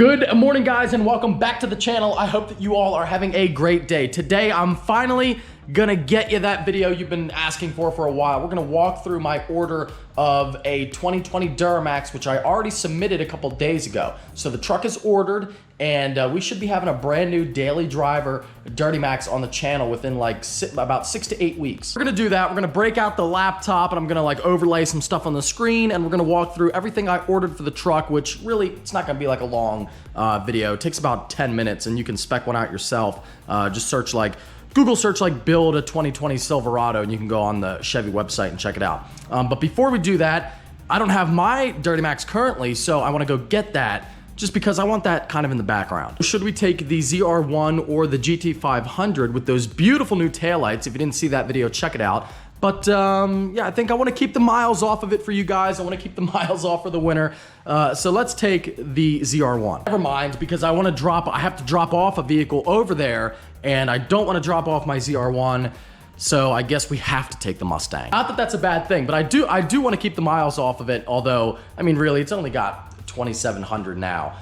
Good morning, guys, and welcome back to the channel. I hope that you all are having a great day. Today, I'm finally gonna get you that video you've been asking for a while. We're gonna walk through my order of a 2020 DURAMAX, which I already submitted a couple days ago. So the truck is ordered, and we should be having a brand new daily driver DURAMAX on the channel within like about 6 to 8 weeks. We're gonna do that. We're gonna break out the laptop, and I'm gonna like overlay some stuff on the screen, and we're gonna walk through everything I ordered for the truck, which really, it's not gonna be like a long video. It takes about 10 minutes, and you can spec one out yourself. Just search like, Google search like build a 2020 Silverado, and you can go on the Chevy website and check it out. But before we do that, I don't have my DURAMAX currently, so I wanna go get that just because I want that kind of in the background. Should we take the ZR1 or the GT500 with those beautiful new taillights? If you didn't see that video, check it out. But yeah, I think I wanna keep the miles off of it for you guys. I wanna keep the miles off for the winter. So let's take the ZR1. Never mind, because I have to drop off a vehicle over there, and I don't wanna drop off my ZR1. So I guess we have to take the Mustang. Not that that's a bad thing, but I do wanna keep the miles off of it, although, I mean, really, it's only got 2,700 now.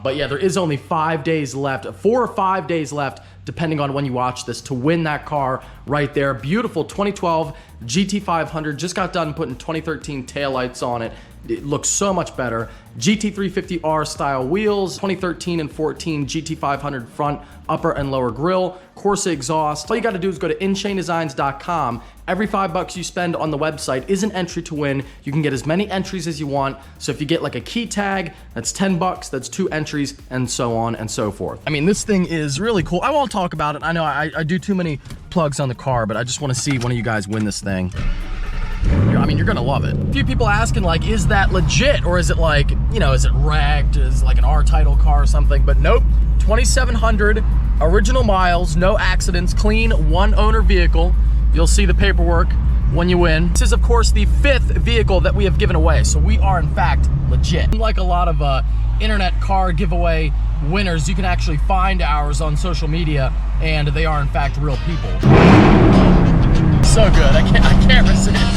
But yeah, there is only 5 days left, 4 or 5 days left, depending on when you watch this, to win that car right there. Beautiful 2012 GT500, just got done putting 2013 taillights on it. It looks so much better. GT350R style wheels, 2013 and 14 GT500 front, upper and lower grille, Corsa exhaust. All you gotta do is go to InShaneDesigns.com. Every $5 you spend on the website is an entry to win. You can get as many entries as you want. So if you get like a key tag, that's 10 bucks, that's 2 entries, and so on and so forth. I mean, this thing is really cool. I won't talk about it. I know I do too many plugs on the car, but I just wanna see one of you guys win this thing. I mean, you're gonna love it. A few people asking like, is that legit? Or is it like, you know, is it ragged? Is it like an R-Title car or something? But nope, 2,700 original miles, no accidents, clean, one owner vehicle. You'll see the paperwork when you win. This is of course the 5th vehicle that we have given away. So we are in fact legit. Unlike a lot of internet car giveaway winners, you can actually find ours on social media, and they are in fact real people. So good, I can't resist.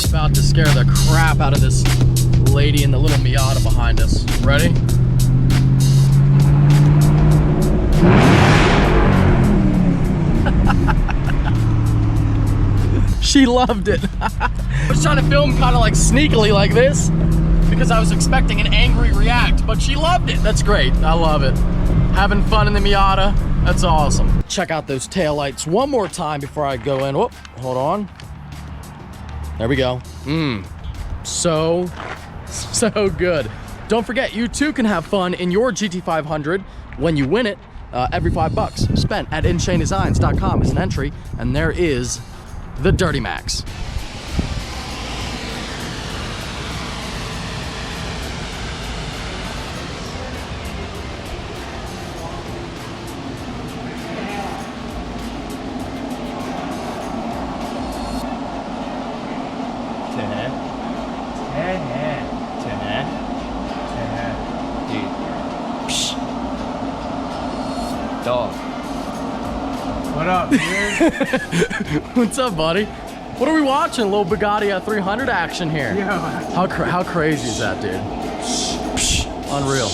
About to scare the crap out of this lady in the little Miata behind us. Ready? She loved it. I was trying to film kind of like sneakily like this because I was expecting an angry react, but she loved it. That's great. I love it. Having fun in the Miata. That's awesome. Check out those taillights one more time before I go in. Whoop, hold on. There we go. So good. Don't forget, you too can have fun in your GT500 when you win it. Every $5 spent at InShaneDesigns.com is an entry, and there is the DURAMAX. Dog. What up, dude? What's up, buddy? What are we watching? A little Bugatti 300 action here. Yo. How crazy is that, dude? Unreal.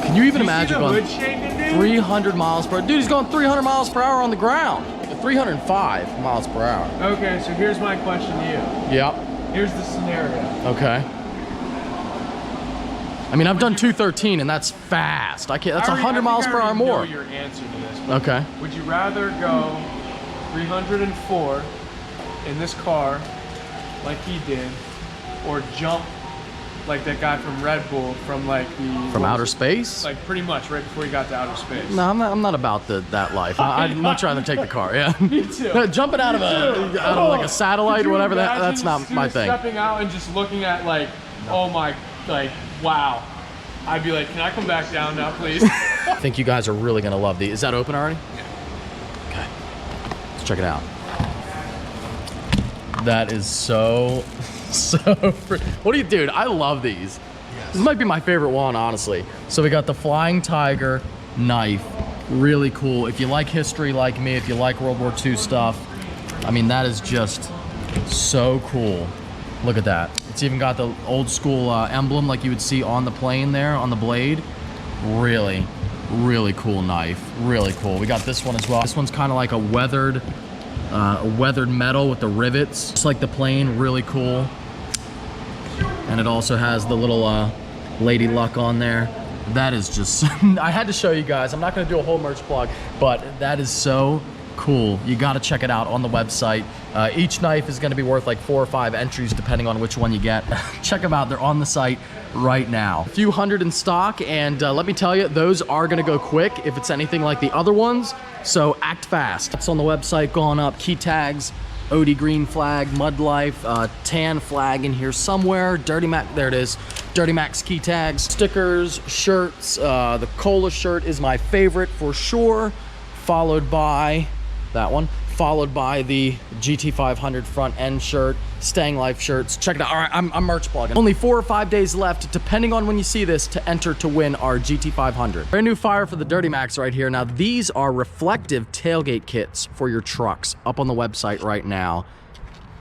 Can you even imagine going 300 miles per hour? Dude, he's going 300 miles per hour on the ground. 305 miles per hour. Okay, so here's my question to you. Yep. Here's the scenario. Okay. I mean, I've done 213, and that's fast. I can't. That's 100 miles per hour more. I know your answer to this. Okay. Would you rather go 304 in this car, like he did, or jump like that guy from Red Bull from like from outer space? Like pretty much right before he got to outer space. No, I'm not about that life. I'd much rather take the car. Yeah. Me too. No, jumping out of like a satellite or whatever. That's not my thing. Stepping out and just looking at like, oh my, like wow. I'd be like, can I come back down now, please? I think you guys are really gonna love these. Is that open already? Yeah. Okay. Let's check it out. That is so what do you, dude? I love these. Yes. This might be my favorite one, honestly. So we got the Flying Tiger knife. Really cool. If you like history like me, if you like World War II stuff, I mean, that is just so cool. Look at that. It's even got the old school emblem like you would see on the plane there, on the blade. Really, really cool knife. Really cool. We got this one as well. This one's kind of like a weathered metal with the rivets, just like the plane. Really cool. And it also has the little Lady Luck on there. That is just, I had to show you guys. I'm not gonna do a whole merch plug, but that is so cool. You gotta check it out on the website. Each knife is gonna be worth like 4 or 5 entries depending on which one you get. Check them out, they're on the site right now. A few hundred in stock, and let me tell you, those are gonna go quick if it's anything like the other ones, so act fast. It's on the website, going up. Key tags, OD green flag, Mud Life, tan flag in here somewhere, DURAMAX, there it is, DURAMAX key tags, stickers, shirts. The Cola shirt is my favorite for sure, followed by that one, followed by the GT500 front end shirt, Staying Life shirts. Check it out. All right, I'm merch plugging. Only 4 or 5 days left, depending on when you see this, to enter to win our GT500. Brand new fire for the DURAMAX right here. Now, these are reflective tailgate kits for your trucks, up on the website right now.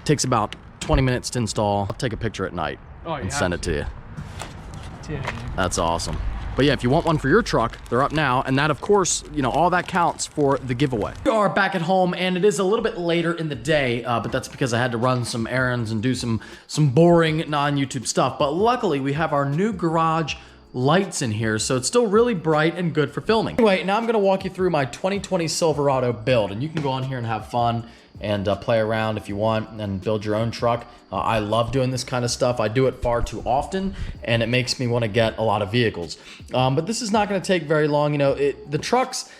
Takes about 20 minutes to install. I'll take a picture at night and send it to you. That's awesome. But yeah, if you want one for your truck, they're up now. And that, of course, you know, all that counts for the giveaway. We are back at home, and it is a little bit later in the day, but that's because I had to run some errands and do some boring non-YouTube stuff. But luckily, we have our new garage lights in here, so it's still really bright and good for filming. Anyway, now I'm gonna walk you through my 2020 Silverado build, and you can go on here and have fun and play around if you want and build your own truck. I love doing this kind of stuff. I do it far too often, and it makes me want to get a lot of vehicles. But this is not going to take very long. You know, the trucks,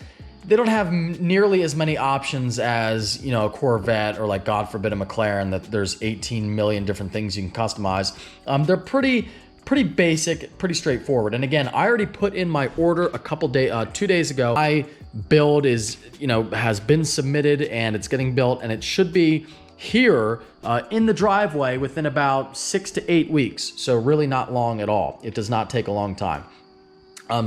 they don't have nearly as many options as, you know, a Corvette or, like, God forbid, a McLaren, that there's 18 million different things you can customize. They're pretty basic, pretty straightforward. And again, I already put in my order a couple days, 2 days ago. My build is, you know, has been submitted and it's getting built, and it should be here in the driveway within about 6 to 8 weeks. So really not long at all. It does not take a long time.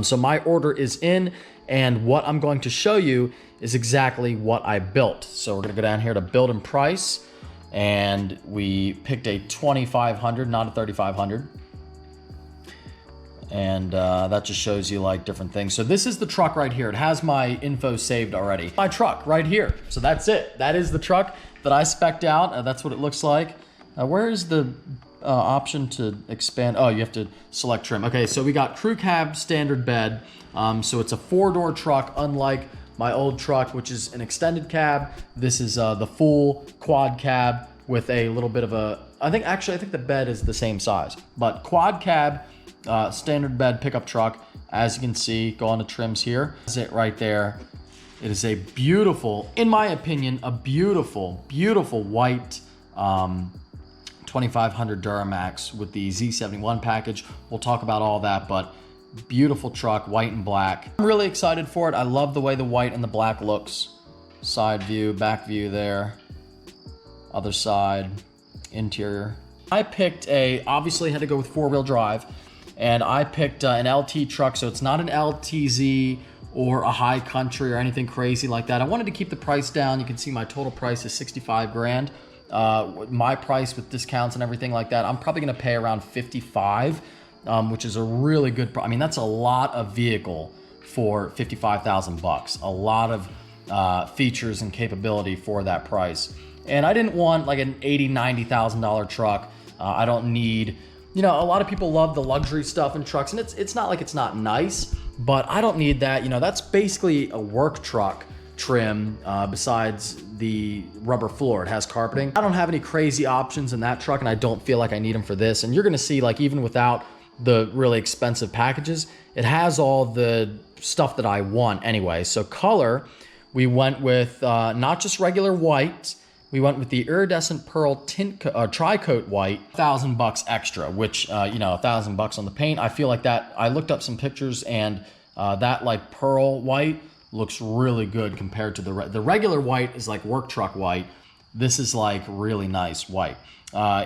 So my order is in, and what I'm going to show you is exactly what I built. So we're gonna go down here to build and price, and we picked a 2500, not a 3500. And that just shows you like different things. So this is the truck right here. It has my info saved already. My truck right here. So that's it. That is the truck that I spec'd out. That's what it looks like. Where is the option to expand? Oh, you have to select trim. Okay, so we got crew cab standard bed. So it's a 4-door truck, unlike my old truck, which is an extended cab. This is the full quad cab with a little bit of a, I think the bed is the same size, but quad cab, standard bed pickup truck. As you can see, go on to trims here. That's it right there. It is a beautiful, in my opinion, a beautiful, beautiful white 2500 DURAMAX with the Z71 package. We'll talk about all that, but beautiful truck, white and black. I'm really excited for it. I love the way the white and the black looks. Side view, back view there. Other side, interior. I picked obviously had to go with 4-wheel drive. And I picked an LT truck, so it's not an LTZ or a high country or anything crazy like that. I wanted to keep the price down. You can see my total price is 65 grand. My price with discounts and everything like that, I'm probably gonna pay around 55, which is a really good, I mean, that's a lot of vehicle for 55,000 bucks. A lot of features and capability for that price. And I didn't want like an $80,000, $90,000 truck. I don't need, you know, a lot of people love the luxury stuff in trucks, and it's not like it's not nice, but I don't need that. You know, that's basically a work truck trim besides the rubber floor. It has carpeting. I don't have any crazy options in that truck, and I don't feel like I need them for this. And you're gonna see, like, even without the really expensive packages, it has all the stuff that I want anyway. So color, we went with not just regular white. We went with the iridescent pearl tint tri-coat white, $1,000 extra, which, you know, $1,000 on the paint. I feel like that, I looked up some pictures, and that like pearl white looks really good compared to the regular white is like work truck white. This is like really nice white.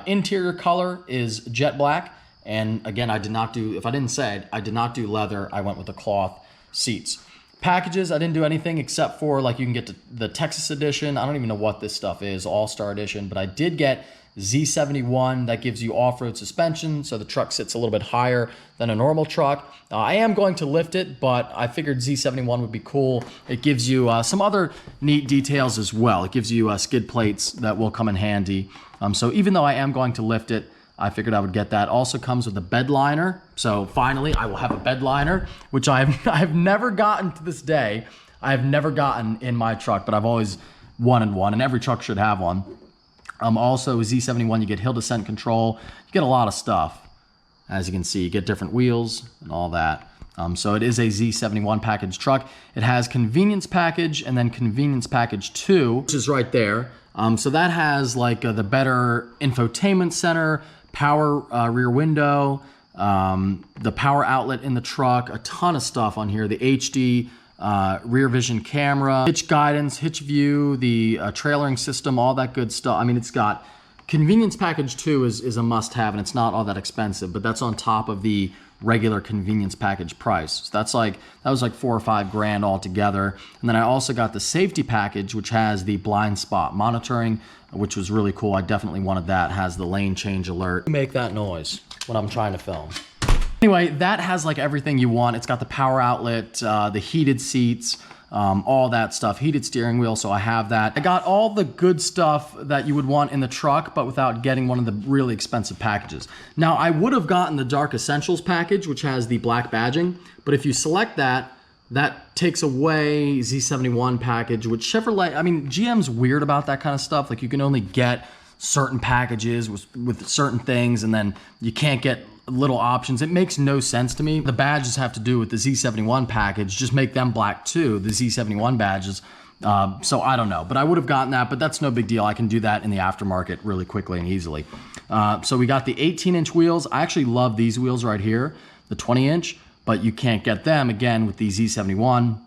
Interior color is jet black. And again, I did not do, if I didn't say it, I did not do leather. I went with the cloth seats. Packages, I didn't do anything except for like you can get the Texas edition. I don't even know what this stuff is, All-Star edition, but I did get Z71 that gives you off-road suspension, so the truck sits a little bit higher than a normal truck. I am going to lift it, but I figured Z71 would be cool. It gives you some other neat details as well. It gives you skid plates that will come in handy. So even though I am going to lift it, I figured I would get that. Also comes with a bed liner. So finally, I will have a bed liner, which I've never gotten to this day. I have never gotten in my truck, but I've always wanted one, and every truck should have one. Also, Z71, you get hill descent control. You get a lot of stuff. As you can see, you get different wheels and all that. So it is a Z71 package truck. It has convenience package and then convenience package 2, which is right there. So that has like the better infotainment center, power rear window, the power outlet in the truck, a ton of stuff on here, the HD rear vision camera, hitch guidance, hitch view, the trailering system, all that good stuff. I mean, it's got convenience package 2 is a must have, and it's not all that expensive, but that's on top of the regular convenience package price. So that was like $4 or $5 grand altogether. And then I also got the safety package, which has the blind spot monitoring, which was really cool. I definitely wanted that. It has the lane change alert. Make that noise when I'm trying to film. Anyway, that has like everything you want. It's got the power outlet, the heated seats, all that stuff, heated steering wheel, so I have that. I got all the good stuff that you would want in the truck, but without getting one of the really expensive packages. Now, I would have gotten the Dark Essentials package, which has the black badging, but if you select that, that takes away Z71 package, which Chevrolet, I mean, GM's weird about that kind of stuff. Like you can only get certain packages with certain things, and then you can't get little options. It makes no sense to me. The badges have to do with the Z71 package. Just make them black too, the Z71 badges. So I don't know, but I would have gotten that, but that's no big deal. I can do that in the aftermarket really quickly and easily. So we got the 18-inch wheels. I actually love these wheels right here, the 20-inch, but you can't get them again with the Z71.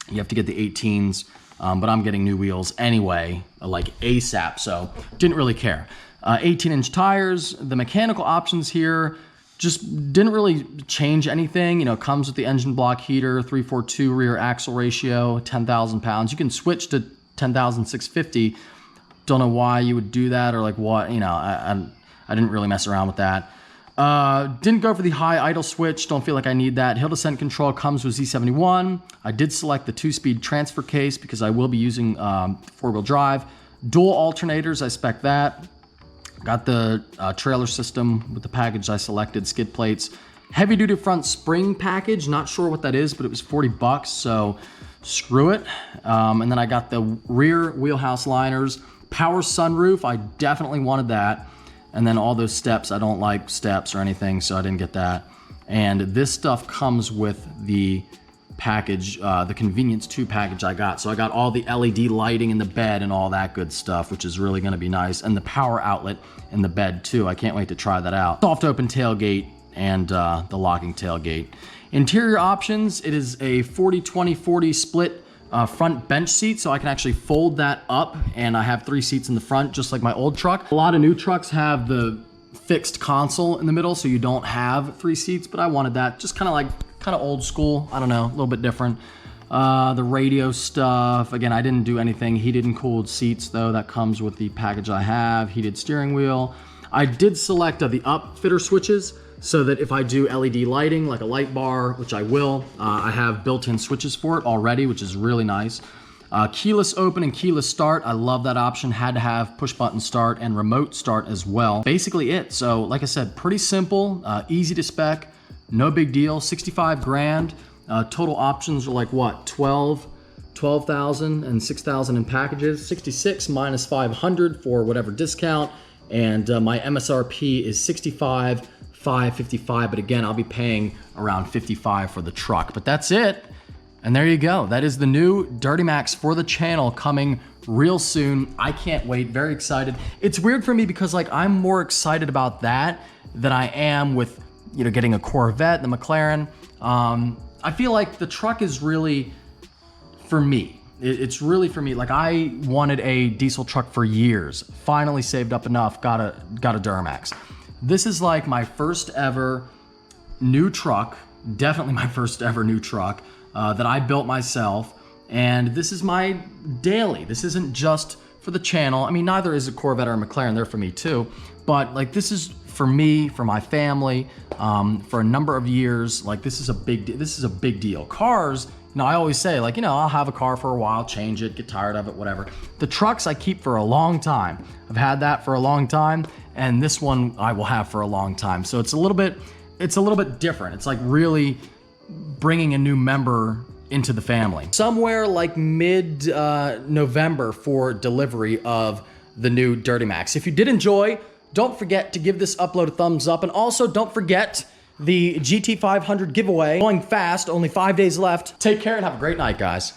You have to get the 18s, but I'm getting new wheels anyway, like ASAP, so didn't really care. 18-inch tires. The mechanical options here just didn't really change anything. You know, it comes with the engine block heater, 342 rear axle ratio, 10,000 pounds. You can switch to 10,650. Don't know why you would do that, or like what, you know, I didn't really mess around with that. Didn't go for the high idle switch. Don't feel like I need that. Hill descent control comes with Z71. I did select the 2-speed transfer case because I will be using 4-wheel drive. Dual alternators, I spec that. Got the trailer system with the package I selected, skid plates. Heavy duty front spring package, not sure what that is, but it was $40, so screw it. And then I got the rear wheelhouse liners, power sunroof, I definitely wanted that. And then all those steps, I don't like steps or anything, so I didn't get that. And this stuff comes with the package, the Convenience 2 package I got. So I got all the LED lighting in the bed and all that good stuff, which is really gonna be nice. And the power outlet in the bed too. I can't wait to try that out. Soft open tailgate and the locking tailgate. Interior options, it is a 40-20-40 split front bench seat, so I can actually fold that up, and I have 3 seats in the front, just like my old truck. A lot of new trucks have the fixed console in the middle, so you don't have 3 seats, but I wanted that. Just kind of old school, I don't know, a little bit different. The radio stuff, again, I didn't do anything. Heated and cooled seats though, that comes with the package I have. Heated steering wheel. I did select the upfitter switches, so that if I do LED lighting, like a light bar, which I will, I have built-in switches for it already, which is really nice. Keyless open and keyless start, I love that option. Had to have push button start and remote start as well. Basically it, so like I said, pretty simple, easy to spec, no big deal, 65 grand. Total options are like what, 12,000 and 6,000 in packages, 66 minus 500 for whatever discount. And my MSRP is 65,555, but again, I'll be paying around 55 for the truck, but that's it. And there you go. That is the new DURAMAX for the channel coming real soon. I can't wait, very excited. It's weird for me because like I'm more excited about that than I am with, you know, getting a Corvette, the McLaren. I feel like the truck is really for me. It's really for me. Like, I wanted a diesel truck for years. Finally saved up enough, got a DURAMAX. This is like my first ever new truck, definitely my first ever new truck that I built myself. And this is my daily. This isn't just for the channel. I mean, neither is a Corvette or a McLaren. They're for me too. But like, this is for me, for my family, for a number of years. Like, this is a big deal. Cars, you know, I always say, like, you know, I'll have a car for a while, change it, get tired of it, whatever. The trucks I keep for a long time. I've had that for a long time, and this one I will have for a long time. So it's a little bit different. It's like really bringing a new member into the family. Somewhere like mid-November for delivery of the new DURAMAX. If you did enjoy, don't forget to give this upload a thumbs up, and also don't forget the GT500 giveaway. Going fast, only 5 days left. Take care and have a great night, guys.